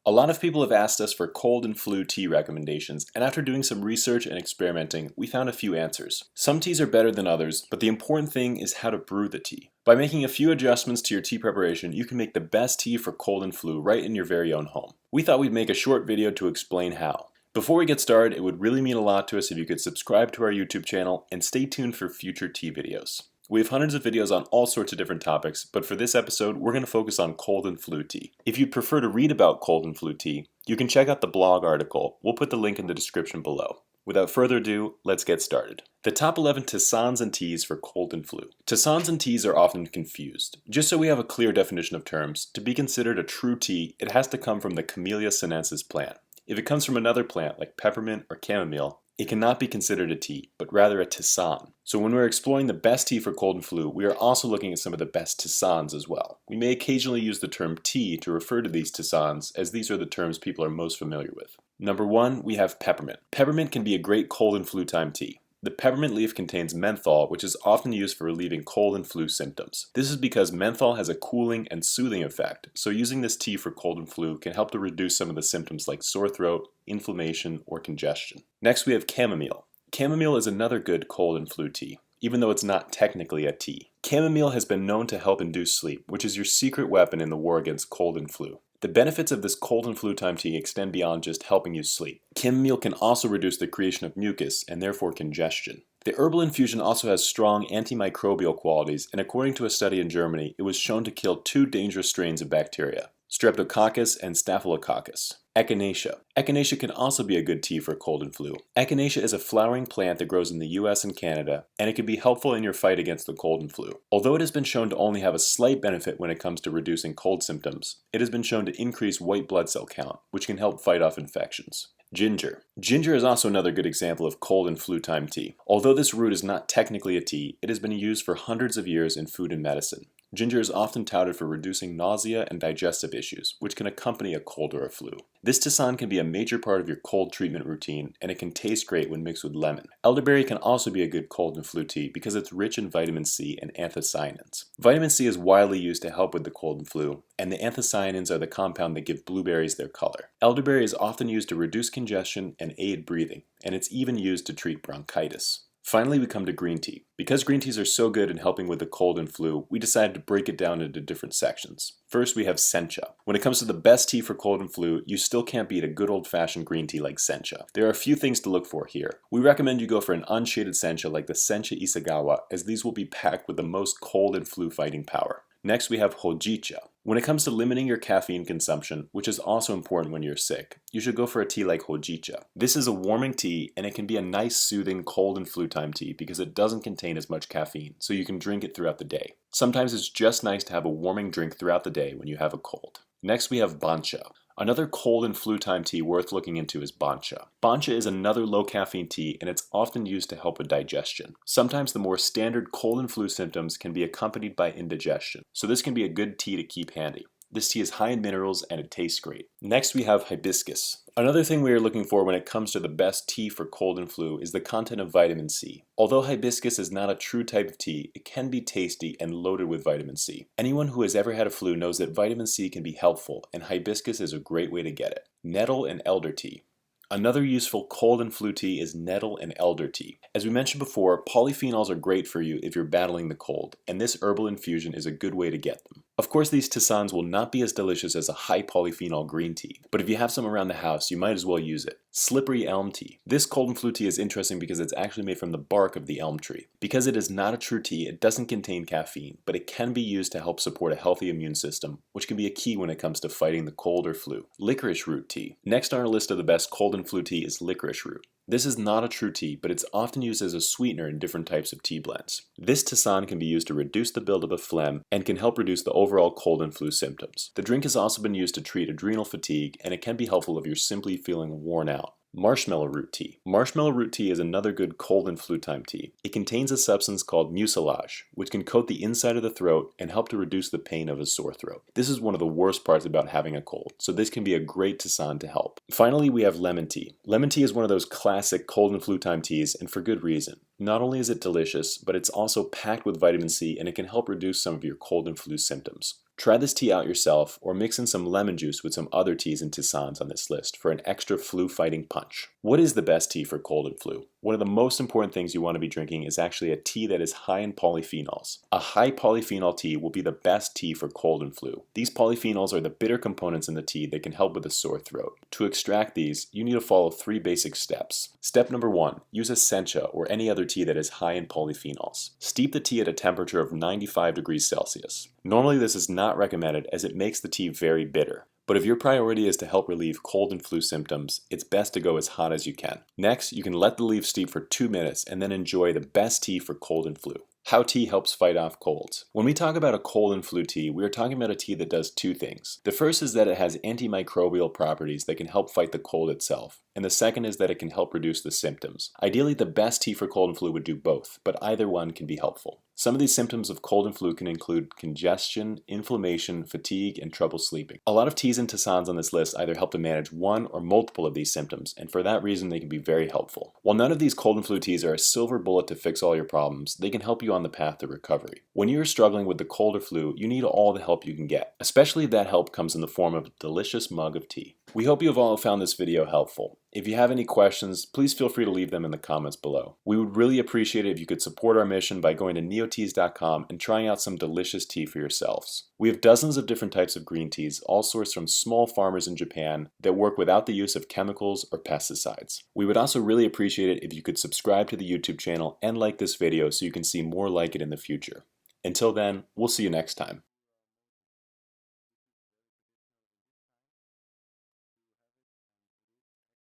A lot of people have asked us for cold and flu tea recommendations, and after doing some research and experimenting, we found a few answers. Some teas are better than others, but the important thing is how to brew the tea. By making a few adjustments to your tea preparation, you can make the best tea for cold and flu right in your very own home. We thought we'd make a short video to explain how. Before we get started, it would really mean a lot to us if you could subscribe to our YouTube channel and stay tuned for future tea videos. We have hundreds of videos on all sorts of different topics, but for this episode, we're going to focus on cold and flu tea. If you'd prefer to read about cold and flu tea, you can check out the blog article. We'll put the link in the description below. Without further ado, let's get started. The top 11 tisanes and teas for cold and flu. Tisanes and teas are often confused. Just so we have a clear definition of terms, to be considered a true tea, it has to come from the Camellia sinensis plant. If it comes from another plant like peppermint or chamomile, it cannot be considered a tea, but rather a tisane. So when we're exploring the best tea for cold and flu, we are also looking at some of the best tisanes as well. We may occasionally use the term tea to refer to these tisanes, as these are the terms people are most familiar with. Number 1, we have peppermint. Peppermint can be a great cold and flu time tea. The peppermint leaf contains menthol, which is often used for relieving cold and flu symptoms. This is because menthol has a cooling and soothing effect, so using this tea for cold and flu can help to reduce some of the symptoms like sore throat, inflammation, or congestion. Next we have chamomile. Chamomile is another good cold and flu tea, even though it's not technically a tea. Chamomile has been known to help induce sleep, which is your secret weapon in the war against cold and flu. The benefits of this cold and flu time tea extend beyond just helping you sleep. Chamomile can also reduce the creation of mucus and therefore congestion. The herbal infusion also has strong antimicrobial qualities, and according to a study in Germany, it was shown to kill 2 dangerous strains of bacteria, Streptococcus and Staphylococcus. Echinacea. Echinacea can also be a good tea for cold and flu. Echinacea is a flowering plant that grows in the US and Canada, and it can be helpful in your fight against the cold and flu. Although it has been shown to only have a slight benefit when it comes to reducing cold symptoms, it has been shown to increase white blood cell count, which can help fight off infections. Ginger. Ginger is also another good example of cold and flu time tea. Although this root is not technically a tea, it has been used for hundreds of years in food and medicine. Ginger is often touted for reducing nausea and digestive issues, which can accompany a cold or a flu. This tisane can be a major part of your cold treatment routine, and it can taste great when mixed with lemon. Elderberry can also be a good cold and flu tea because it's rich in vitamin C and anthocyanins. Vitamin C is widely used to help with the cold and flu, and the anthocyanins are the compound that give blueberries their color. Elderberry is often used to reduce congestion and aid breathing, and it's even used to treat bronchitis. Finally, we come to green tea. Because green teas are so good in helping with the cold and flu, we decided to break it down into different sections. First, we have sencha. When it comes to the best tea for cold and flu, you still can't beat a good old-fashioned green tea like sencha. There are a few things to look for here. We recommend you go for an unshaded sencha like the Sencha Isagawa, as these will be packed with the most cold and flu-fighting power. Next, we have hojicha. When it comes to limiting your caffeine consumption, which is also important when you're sick, you should go for a tea like hojicha. This is a warming tea, and it can be a nice, soothing cold and flu time tea because it doesn't contain as much caffeine, so you can drink it throughout the day. Sometimes it's just nice to have a warming drink throughout the day when you have a cold. Next, we have bancha. Another cold and flu time tea worth looking into is bancha. Bancha is another low caffeine tea, and it's often used to help with digestion. Sometimes the more standard cold and flu symptoms can be accompanied by indigestion, so this can be a good tea to keep handy. This tea is high in minerals and it tastes great. Next we have hibiscus. Another thing we are looking for when it comes to the best tea for cold and flu is the content of vitamin C. Although hibiscus is not a true type of tea, it can be tasty and loaded with vitamin C. Anyone who has ever had a flu knows that vitamin C can be helpful, and hibiscus is a great way to get it. Nettle and elder tea. Another useful cold and flu tea is nettle and elder tea. As we mentioned before, polyphenols are great for you if you're battling the cold, and this herbal infusion is a good way to get them. Of course, these tisanes will not be as delicious as a high polyphenol green tea, but if you have some around the house, you might as well use it. Slippery elm tea. This cold and flu tea is interesting because it's actually made from the bark of the elm tree. Because it is not a true tea, it doesn't contain caffeine, but it can be used to help support a healthy immune system, which can be a key when it comes to fighting the cold or flu. Licorice root tea. Next on our list of the best cold and flu tea is licorice root. This is not a true tea, but it's often used as a sweetener in different types of tea blends. This tisane can be used to reduce the buildup of phlegm and can help reduce the overall cold and flu symptoms. The drink has also been used to treat adrenal fatigue, and it can be helpful if you're simply feeling worn out. Marshmallow root tea. Marshmallow root tea is another good cold and flu time tea. It contains a substance called mucilage, which can coat the inside of the throat and help to reduce the pain of a sore throat. This is one of the worst parts about having a cold, so this can be a great tisane to help. Finally, we have lemon tea. Lemon tea is one of those classic cold and flu time teas, and for good reason. Not only is it delicious, but it's also packed with vitamin C, and it can help reduce some of your cold and flu symptoms. Try this tea out yourself or mix in some lemon juice with some other teas and tisanes on this list for an extra flu-fighting punch. What is the best tea for cold and flu? One of the most important things you want to be drinking is actually a tea that is high in polyphenols. A high polyphenol tea will be the best tea for cold and flu. These polyphenols are the bitter components in the tea that can help with a sore throat. To extract these, you need to follow 3 basic steps. Step number 1, use a sencha or any other tea that is high in polyphenols. Steep the tea at a temperature of 95 degrees Celsius. Normally this is not recommended as it makes the tea very bitter. But if your priority is to help relieve cold and flu symptoms, it's best to go as hot as you can. Next, you can let the leaves steep for 2 minutes and then enjoy the best tea for cold and flu. How tea helps fight off colds. When we talk about a cold and flu tea, we are talking about a tea that does 2 things. The first is that it has antimicrobial properties that can help fight the cold itself. And the second is that it can help reduce the symptoms. Ideally, the best tea for cold and flu would do both, but either one can be helpful. Some of these symptoms of cold and flu can include congestion, inflammation, fatigue, and trouble sleeping. A lot of teas and tisanes on this list either help to manage one or multiple of these symptoms, and for that reason they can be very helpful. While none of these cold and flu teas are a silver bullet to fix all your problems, they can help you on the path to recovery. When you are struggling with the cold or flu, you need all the help you can get, especially if that help comes in the form of a delicious mug of tea. We hope you have all found this video helpful. If you have any questions, please feel free to leave them in the comments below. We would really appreciate it if you could support our mission by going to neoteas.com and trying out some delicious tea for yourselves. We have dozens of different types of green teas, all sourced from small farmers in Japan that work without the use of chemicals or pesticides. We would also really appreciate it if you could subscribe to the YouTube channel and like this video so you can see more like it in the future. Until then, we'll see you next time.